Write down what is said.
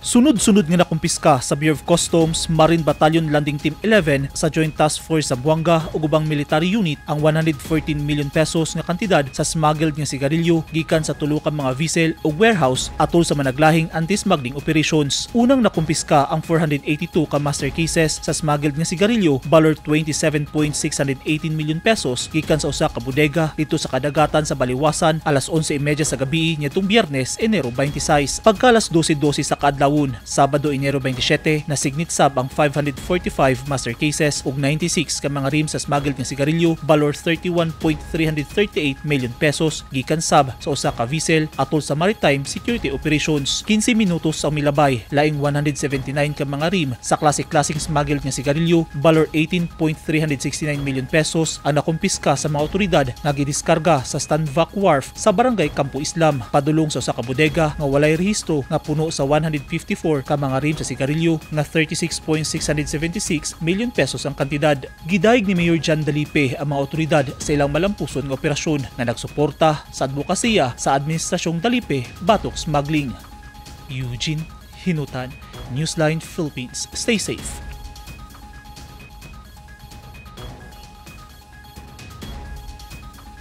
Sunod-sunod nga nakumpiska sa Bureau of Customs Marine Battalion Landing Team 11 sa Joint Task Force sa Buanga ug ubang military unit ang 114 million pesos nga kantidad sa smuggled nga sigarilyo gikan sa tulo ka mga vessel o warehouse atol sa managlahing anti-smuggling operations. Unang nakumpiska ang 482 ka master cases sa smuggled nga sigarilyo valor 27.618 million pesos gikan sa usa ka bodega dito sa kadagatan sa Baliwasan alas 11:30 sa gabi nitong Biyernes, Enero 26. Pagka alas 12:12 sa kaadlaw Sabado, Enero 27, nasignit sab ang 545 master cases ug 96 ka mga rim sa smuggled nga sigarilyo valor 31.338 million pesos gikan sab sa usa ka vessel atol sa maritime security operations. 15 minutos ang milabay, laing 179 ka mga rim sa klase-klaseng smuggled nga sigarilyo valor 18.369 million pesos ang nakumpiska sa mga otoridad nga gidiskarga sa Stanvac Wharf sa Barangay Campo Islam padulong sa usa ka bodega nga walay rehistro nga puno sa 154 ka mga rim sa sigarilyo nga 36.676 million pesos ang kantidad. Gidaig ni Mayor John Dalipe ang mga otoridad sa ilang malampuson nga operasyon na nagsuporta sa advokasya sa Administrasyong Dalipe batok smuggling. Eugene Hinutan, Newsline Philippines. Stay safe.